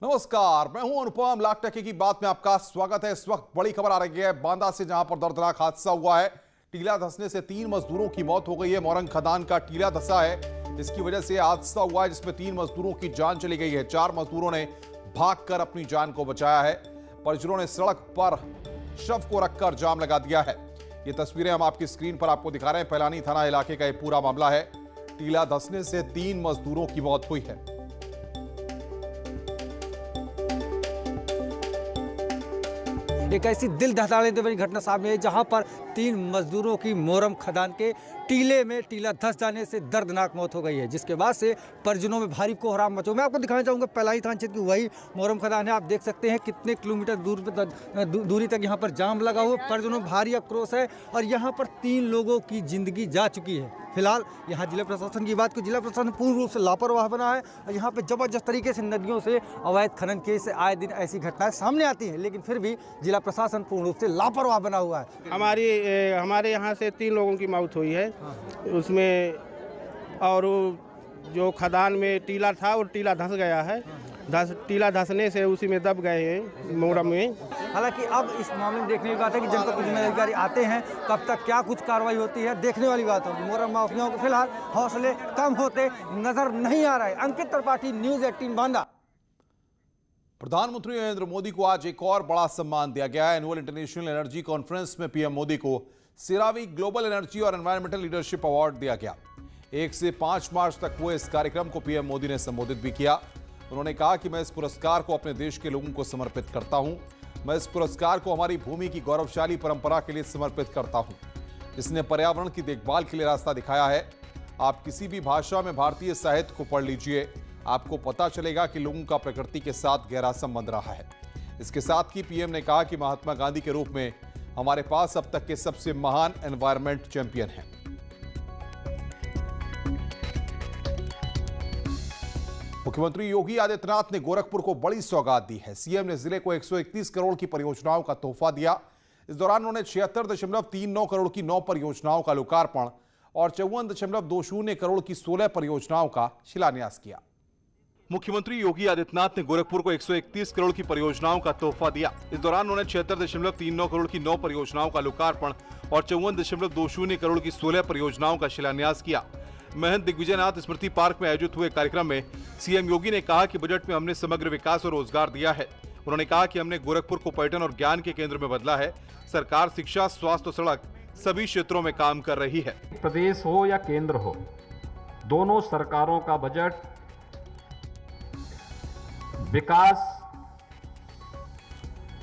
नमस्कार, मैं हूं अनुपम। लाख टके की बात में आपका स्वागत है। इस वक्त बड़ी खबर आ रही है बांदा से, जहां पर दर्दनाक हादसा हुआ है। टीला धंसने से 3 मजदूरों की मौत हो गई है। मोरंग खदान का टीला धंसा है, इसकी वजह से हादसा हुआ है जिसमें 3 मजदूरों की जान चली गई है। 4 मजदूरों ने भागकर अपनी जान को बचाया है। परिजनों ने सड़क पर शव को रखकर जाम लगा दिया है। ये तस्वीरें हम आपकी स्क्रीन पर आपको दिखा रहे हैं। पैलानी थाना इलाके का यह पूरा मामला है। टीला धंसने से 3 मजदूरों की मौत हुई है। एक ऐसी दिल दहला देने वाली घटना सामने आई जहां पर 3 मजदूरों की मोरम खदान के टीले में टीला धंस जाने से दर्दनाक मौत हो गई है, जिसके बाद से परिजनों में भारी कोहराम मचा। मैं आपको दिखाना चाहूँगा पैलाई थाना क्षेत्र की वही मोरम खदान है। आप देख सकते हैं कितने किलोमीटर दूरी तक यहाँ पर जाम लगा हुआ। परिजनों में भारी आक्रोश है और यहाँ पर 3 लोगों की जिंदगी जा चुकी है। फिलहाल यहाँ जिला प्रशासन की बात को, जिला प्रशासन पूर्ण रूप से लापरवाह बना है और यहाँ पे जबरदस्त तरीके से नदियों से अवैध खनन के से आए दिन ऐसी घटनाएं सामने आती हैं, लेकिन फिर भी जिला प्रशासन पूर्ण रूप से लापरवाह बना हुआ है। हमारे यहाँ से 3 लोगों की मौत हुई है उसमें, और जो खदान में टीला था और टीला धंस गया है। टीला धंसने से उसी में दब गए हैं मोरम में। हालांकि अब इस मामले में देखने की बात है कि जनपद के जिलाधिकारी आते हैं, कब तक क्या कुछ कार्रवाई होती है देखने वाली बात होगी। मोरम माफियाओं को फिलहाल हौसले कम होते नजर नहीं आ रहे। अंकित त्रिपाठी, न्यूज़ 18 बांदा। प्रधानमंत्री नरेंद्र मोदी को आज एक और बड़ा सम्मान दिया गया है। एनुअल इंटरनेशनल एनर्जी कॉन्फ्रेंस में पीएम मोदी को सेरावी ग्लोबल एनर्जी और एनवायरमेंटल लीडरशिप अवार्ड दिया गया। 1 से 5 मार्च तक हुए इस कार्यक्रम को पीएम मोदी ने संबोधित भी किया। उन्होंने कहा कि मैं इस पुरस्कार को अपने देश के लोगों को समर्पित करता हूं। मैं इस पुरस्कार को हमारी भूमि की गौरवशाली परंपरा के लिए समर्पित करता हूं, जिसने पर्यावरण की देखभाल के लिए रास्ता दिखाया है। आप किसी भी भाषा में भारतीय साहित्य को पढ़ लीजिए, आपको पता चलेगा कि लोगों का प्रकृति के साथ गहरा संबंध रहा है। इसके साथ ही पीएम ने कहा कि महात्मा गांधी के रूप में हमारे पास अब तक के सबसे महान एनवायरमेंट चैंपियन हैं। मुख्यमंत्री योगी आदित्यनाथ ने गोरखपुर को बड़ी सौगात दी है। सीएम ने जिले को 131 करोड़ की परियोजनाओं का तोहफा दिया। इस दौरान उन्होंने 76.39 करोड़ की 9 परियोजनाओं का लोकार्पण और 54.20 करोड़ की 16 परियोजनाओं का शिलान्यास किया। मुख्यमंत्री योगी आदित्यनाथ ने गोरखपुर को 131 करोड़ की परियोजनाओं का तोहफा दिया। इस दौरान उन्होंने 76.39 करोड़ की 9 परियोजनाओं का लोकार्पण और 54.20 करोड़ की 16 परियोजनाओं का शिलान्यास किया। महंत दिग्विजयनाथ स्मृति पार्क में आयोजित हुए कार्यक्रम में सीएम योगी ने कहा कि बजट में हमने समग्र विकास और रोजगार दिया है। उन्होंने कहा कि हमने गोरखपुर को पर्यटन और ज्ञान के केंद्र में बदला है। सरकार शिक्षा, स्वास्थ्य और सड़क सभी क्षेत्रों में काम कर रही है। प्रदेश हो या केंद्र हो, दोनों सरकारों का बजट विकास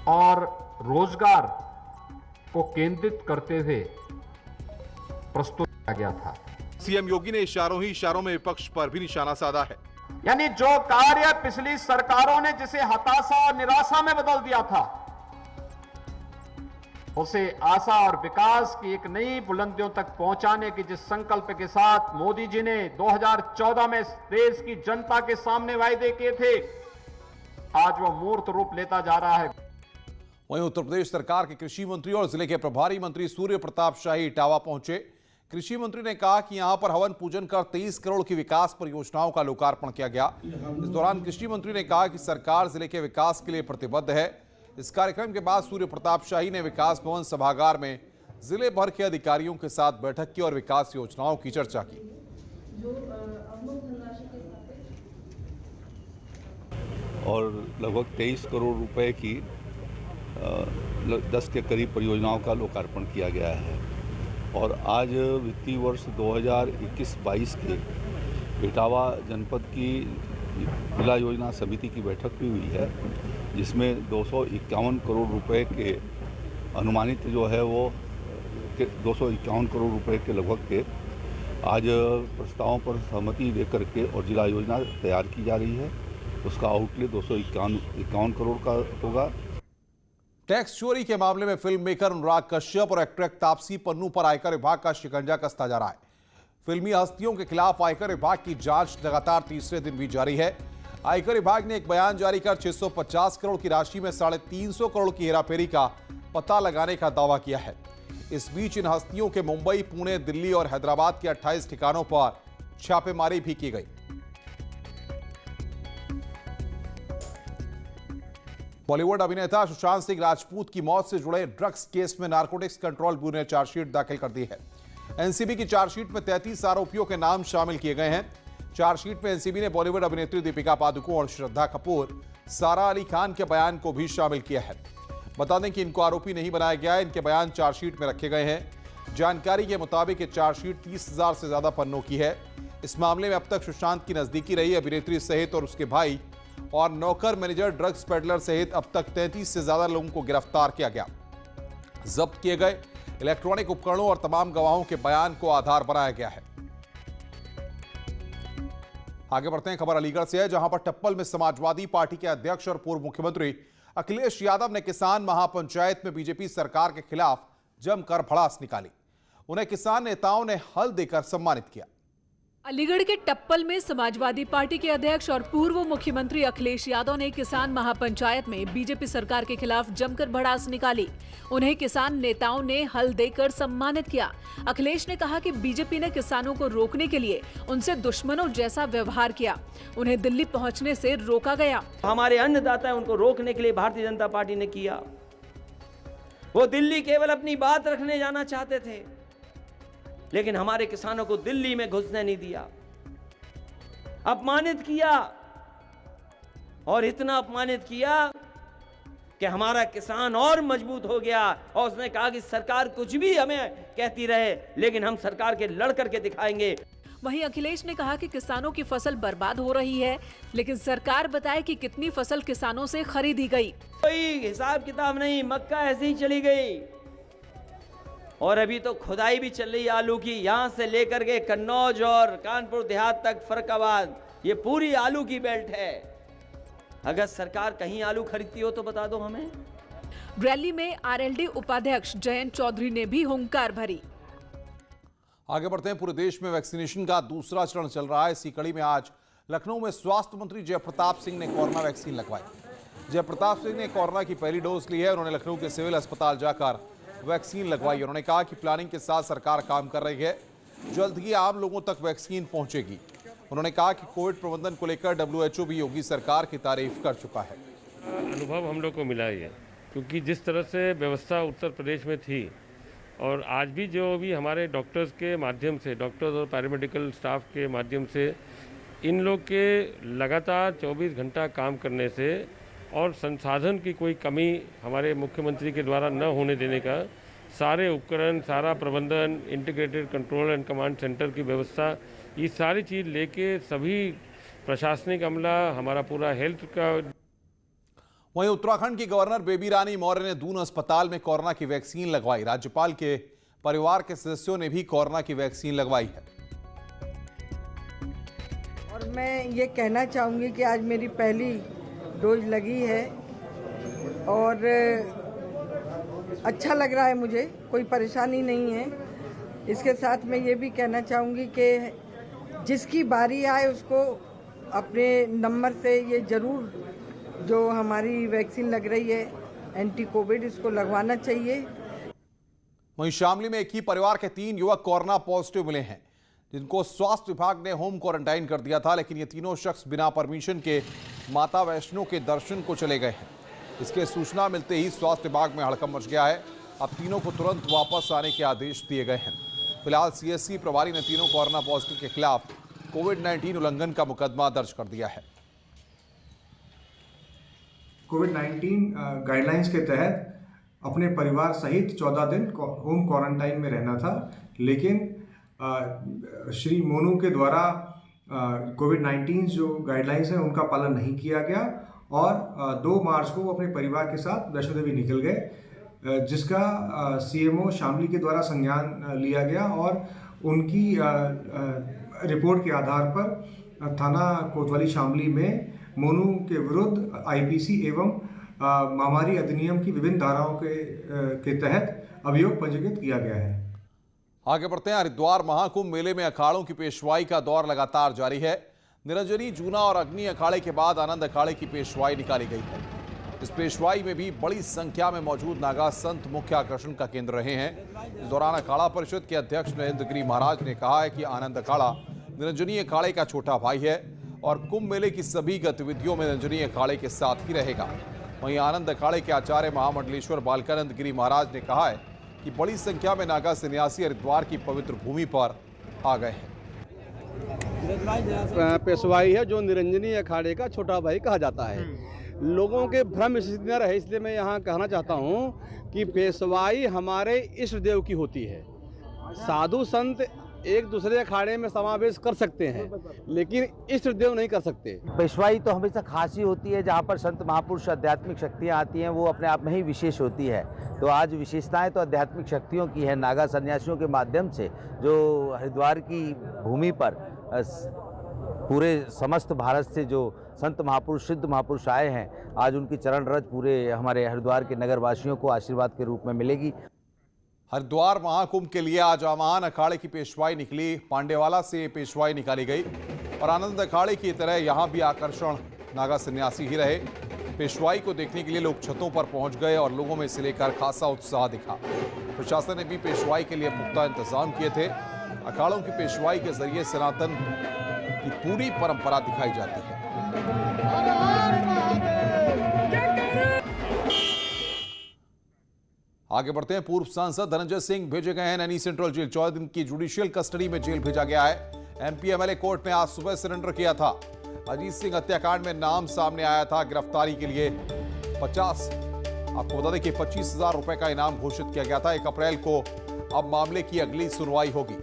और रोजगार को केंद्रित करते हुए प्रस्तुत किया गया था। सीएम योगी ने इशारों ही इशारों में विपक्ष पर भी निशाना साधा है। यानी जो कार्य पिछली सरकारों ने जिसे हताशा और निराशा में बदल दिया था, उसे आशा और विकास की एक नई बुलंदियों तक पहुंचाने की जिस संकल्प के साथ मोदी जी ने 2014 में देश की जनता के सामने वायदे किए थे, आज वो मूर्त रूप लेता जा रहा है। वहीं उत्तर प्रदेश सरकार के कृषि मंत्री और जिले के प्रभारी मंत्री सूर्य प्रताप शाही इटावा पहुंचे। कृषि मंत्री ने कहा कि यहां पर हवन पूजन कर 23 करोड़ की विकास परियोजनाओं का लोकार्पण किया गया। इस दौरान कृषि मंत्री ने कहा कि सरकार जिले के विकास के लिए प्रतिबद्ध है। इस कार्यक्रम के बाद सूर्य प्रताप शाही ने विकास भवन सभागार में जिले भर के अधिकारियों के साथ बैठक की और विकास योजनाओं की चर्चा की। और लगभग 23 करोड़ रुपए की 10 के करीब परियोजनाओं का लोकार्पण किया गया है। और आज वित्तीय वर्ष 2021-22 के इटावा जनपद की जिला योजना समिति की बैठक भी हुई है, जिसमें 251 करोड़ रुपए के अनुमानित जो है वो 251 करोड़ रुपए के लगभग के आज प्रस्तावों पर सहमति लेकर के और जिला योजना तैयार की जा रही है। उसका आउटले 251 करोड़ का होगा। टैक्स चोरी के मामले में फिल्म मेकर अनुराग कश्यप और एक्टर तापसी पन्नू पर आयकर विभाग का शिकंजा कसता जा रहा है। फिल्मी हस्तियों के खिलाफ आयकर विभाग की जांच लगातार तीसरे दिन भी जारी है। आयकर विभाग ने एक बयान जारी कर 650 करोड़ की राशि में 350 करोड़ की हेराफेरी का पता लगाने का दावा किया है। इस बीच इन हस्तियों के मुंबई, पुणे, दिल्ली और हैदराबाद के 28 ठिकानों पर छापेमारी भी की गई। बॉलीवुड अभिनेता सुशांत सिंह राजपूत की मौत से जुड़े ड्रग्स केस में नारकोटिक्स कंट्रोल ब्यूरो ने चार्जशीट दाखिल कर दी है। एनसीबी की चार्जशीट में 33 आरोपियों के नाम शामिल किए गए हैं। चार्जशीट में एनसीबी ने बॉलीवुड अभिनेत्री दीपिका पादुकोण, श्रद्धा कपूर, सारा अली खान के बयान को भी शामिल किया है। बता दें कि इनको आरोपी नहीं बनाया गया है, इनके बयान चार्जशीट में रखे गए हैं। जानकारी के मुताबिक ये चार्जशीट 30,000 से ज्यादा पन्नों की है। इस मामले में अब तक सुशांत की नजदीकी रही अभिनेत्री सहित और उसके भाई और नौकर मैनेजर ड्रग्स पेडलर सहित अब तक 33 से ज्यादा लोगों को गिरफ्तार किया गया। जब्त किए गए इलेक्ट्रॉनिक उपकरणों और तमाम गवाहों के बयान को आधार बनाया गया है। आगे बढ़ते हैं, खबर अलीगढ़ से है, जहां पर टप्पल में समाजवादी पार्टी के अध्यक्ष और पूर्व मुख्यमंत्री अखिलेश यादव ने किसान महापंचायत में बीजेपी सरकार के खिलाफ जमकर भड़ास निकाली। उन्हें किसान नेताओं ने हल देकर सम्मानित किया। अलीगढ़ के टप्पल में समाजवादी पार्टी के अध्यक्ष और पूर्व मुख्यमंत्री अखिलेश यादव ने किसान महापंचायत में बीजेपी सरकार के खिलाफ जमकर भड़ास निकाली। उन्हें किसान नेताओं ने हल देकर सम्मानित किया। अखिलेश ने कहा कि बीजेपी ने किसानों को रोकने के लिए उनसे दुश्मनों जैसा व्यवहार किया। उन्हें दिल्ली पहुंचने से रोका गया। हमारे अन्नदाता उनको रोकने के लिए भारतीय जनता पार्टी ने किया। वो दिल्ली केवल अपनी बात रखने जाना चाहते थे, लेकिन हमारे किसानों को दिल्ली में घुसने नहीं दिया, अपमानित किया। और इतना अपमानित किया कि हमारा किसान और मजबूत हो गया। और उसने कहा कि सरकार कुछ भी हमें कहती रहे, लेकिन हम सरकार के लड़ करके दिखाएंगे। वहीं अखिलेश ने कहा कि किसानों की फसल बर्बाद हो रही है, लेकिन सरकार बताए कि कितनी फसल किसानों से खरीदी गई। कोई हिसाब किताब नहीं, मक्का ऐसे ही चली गई। और अभी तो खुदाई भी चल रही है आलू की, यहां से लेकर के कन्नौज और कानपुर देहात तक, फरकाबाद, ये पूरी आलू की बेल्ट है। अगर सरकार कहीं आलू खरीदती हो तो बता दो हमें। रैली में आरएलडी उपाध्यक्ष जयंत चौधरी ने भी हुंकार भरी। आगे बढ़ते हैं, पूरे देश में वैक्सीनेशन का दूसरा चरण चल रहा है। इसी कड़ी में आज लखनऊ में स्वास्थ्य मंत्री जयप्रताप सिंह ने कोरोना वैक्सीन लगवाई। जयप्रताप सिंह ने कोरोना की पहली डोज ली है। उन्होंने लखनऊ के सिविल अस्पताल जाकर वैक्सीन लगवाई। उन्होंने कहा कि प्लानिंग के साथ सरकार काम कर रही है, जल्द ही आम लोगों तक वैक्सीन पहुंचेगी। उन्होंने कहा कि कोविड प्रबंधन को लेकर WHO भी योगी सरकार की तारीफ कर चुका है। अनुभव हम लोग को मिला ही है, क्योंकि जिस तरह से व्यवस्था उत्तर प्रदेश में थी और आज भी जो भी हमारे डॉक्टर्स के माध्यम से, डॉक्टर्स और पैरामेडिकल स्टाफ के माध्यम से, इन लोग के लगातार 24 घंटा काम करने से और संसाधन की कोई कमी हमारे मुख्यमंत्री के द्वारा न होने देने का, सारे उपकरण, सारा प्रबंधन, integrated control and command centre की व्यवस्था, ये सारी चीज़ लेके सभी प्रशासनिक अमला, हमारा पूरा हेल्थ का। वहीं उत्तराखंड की गवर्नर बेबी रानी मौर्य ने दून अस्पताल में कोरोना की वैक्सीन लगवाई। राज्यपाल के परिवार के सदस्यों ने भी कोरोना की वैक्सीन लगवाई है। और मैं ये कहना चाहूँगी कि आज मेरी पहली डोज लगी है और अच्छा लग रहा है मुझे, कोई परेशानी नहीं है। इसके साथ मैं ये भी कहना चाहूँगी कि जिसकी बारी आए उसको अपने नंबर से ये ज़रूर जो हमारी वैक्सीन लग रही है एंटी कोविड, इसको लगवाना चाहिए। वहीं शामली में एक ही परिवार के 3 युवक कोरोना पॉजिटिव मिले हैं, जिनको स्वास्थ्य विभाग ने होम क्वारंटाइन कर दिया था। लेकिन ये तीनों शख्स बिना परमिशन के माता वैष्णो के दर्शन को चले गए हैं। इसके सूचना मिलते ही स्वास्थ्य विभाग में हड़कंप मच गया है। अब तीनों को तुरंत वापस आने के आदेश दिए गए हैं। फिलहाल CSC प्रभारी ने तीनों कोरोना पॉजिटिव के खिलाफ कोविड-19 उल्लंघन का मुकदमा दर्ज कर दिया है। कोविड-19 गाइडलाइंस के तहत अपने परिवार सहित 14 दिन होम क्वारंटाइन में रहना था, लेकिन श्री मोनू के द्वारा कोविड-19 जो गाइडलाइंस हैं उनका पालन नहीं किया गया और 2 मार्च को वो अपने परिवार के साथ वैष्णो देवी निकल गए, जिसका CMO शामली के द्वारा संज्ञान लिया गया और उनकी रिपोर्ट के आधार पर थाना कोतवाली शामली में मोनू के विरुद्ध IPC एवं महामारी अधिनियम की विभिन्न धाराओं के तहत अभियोग पंजीकृत किया गया है। आगे बढ़ते हैं, हरिद्वार महाकुंभ मेले में अखाड़ों की पेशवाई का दौर लगातार जारी है। निरंजनी, जूना और अग्नि अखाड़े के बाद आनंद अखाड़े की पेशवाई निकाली गई है। इस पेशवाई में भी बड़ी संख्या में मौजूद नागा संत मुख्य आकर्षण का केंद्र रहे हैं। इस दौरान अखाड़ा परिषद के अध्यक्ष नरेंद्र गिरी महाराज ने कहा है कि आनंद अखाड़ा निरंजनी अखाड़े का छोटा भाई है और कुंभ मेले की सभी गतिविधियों में निरंजनी अखाड़े के साथ ही रहेगा। वहीं आनंद अखाड़े के आचार्य महामंडलेश्वर बालकानंद गिरी महाराज ने कहा है कि बड़ी संख्या में नागा सन्यासी हरिद्वार की पवित्र भूमि पर आ गए हैं। पेशवाई है जो निरंजनी अखाड़े का छोटा भाई कहा जाता है। लोगों के भ्रम स्थिति न रहे इसलिए मैं यहाँ कहना चाहता हूँ कि पेशवाई हमारे इष्ट देव की होती है। साधु संत एक दूसरे अखाड़े में समावेश कर सकते हैं लेकिन इष्ट देव नहीं कर सकते। पेशवाई तो हमेशा खास ही होती है, जहाँ पर संत महापुरुष आध्यात्मिक शक्तियाँ आती हैं वो अपने आप में ही विशेष होती है। तो आज विशेषताएं तो आध्यात्मिक शक्तियों की है। नागा सन्यासियों के माध्यम से जो हरिद्वार की भूमि पर पूरे समस्त भारत से जो संत महापुरुष सिद्ध महापुरुष आए हैं, आज उनकी चरण रज पूरे हमारे हरिद्वार के नगरवासियों को आशीर्वाद के रूप में मिलेगी। हरिद्वार महाकुंभ के लिए आज आवाहन अखाड़े की पेशवाई निकली। पांडेवाला से पेशवाई निकाली गई और आनंद अखाड़े की तरह यहां भी आकर्षण नागा सन्यासी ही रहे। पेशवाई को देखने के लिए लोग छतों पर पहुंच गए और लोगों में इसे लेकर खासा उत्साह दिखा। प्रशासन ने भी पेशवाई के लिए पुख्ता इंतजाम किए थे। अखाड़ों की पेशवाई के जरिए सनातन की पूरी परंपरा दिखाई जाती है। आगे बढ़ते हैं। पूर्व सांसद धनंजय सिंह भेजे गए हैं नैनी सेंट्रल जेल। 14 दिन की जुडिशियल कस्टडी में जेल भेजा गया है। एमपी एमएलए कोर्ट ने आज सुबह सरेंडर किया था। अजीत सिंह हत्याकांड में नाम सामने आया था। गिरफ्तारी के लिए 50 आपको बता दें कि 25,000 रुपए का इनाम घोषित किया गया था। 1 अप्रैल को अब मामले की अगली सुनवाई होगी।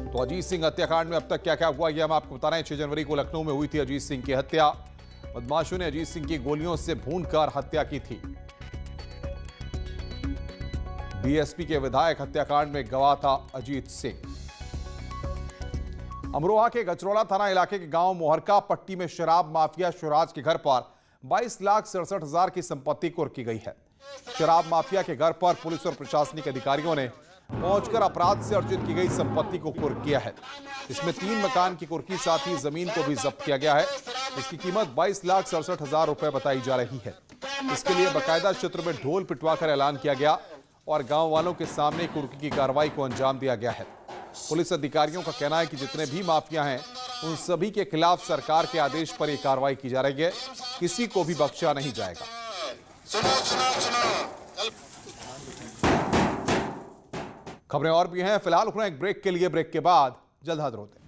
तो अजीत सिंह हत्याकांड में अब तक क्या क्या हुआ यह हम आपको बता रहे हैं। 6 जनवरी को लखनऊ में हुई थी अजीत सिंह की हत्या। बदमाशों ने अजीत सिंह की गोलियों से भूनकर हत्या की थी। बीएसपी के विधायक हत्याकांड में गवाह था अजीत सिंह। अमरोहा के गचरौला थाना इलाके के गांव मोहरका पट्टी में शराब माफिया शिवराज के घर पर 22,67,000 की संपत्ति कुर्की गई है। शराब माफिया के घर पर पुलिस और प्रशासनिक अधिकारियों ने पहुंचकर अपराध से अर्जित की गई संपत्ति को कुर्क किया है। इसमें 3 मकान की कुर्की, साथ ही जमीन को भी जब्त किया गया है। इसकी कीमत 22,67,000 रुपए बताई जा रही है। इसके लिए बाकायदा क्षेत्र में ढोल पिटवाकर ऐलान किया गया और गांव वालों के सामने कुर्की की कार्रवाई को अंजाम दिया गया है। पुलिस अधिकारियों का कहना है कि जितने भी माफिया हैं उन सभी के खिलाफ सरकार के आदेश पर यह कार्रवाई की जा रही है। किसी को भी बख्शा नहीं जाएगा। खबरें और भी हैं, फिलहाल रुकना एक ब्रेक के लिए। ब्रेक के बाद जल्द हाजिर होते हैं।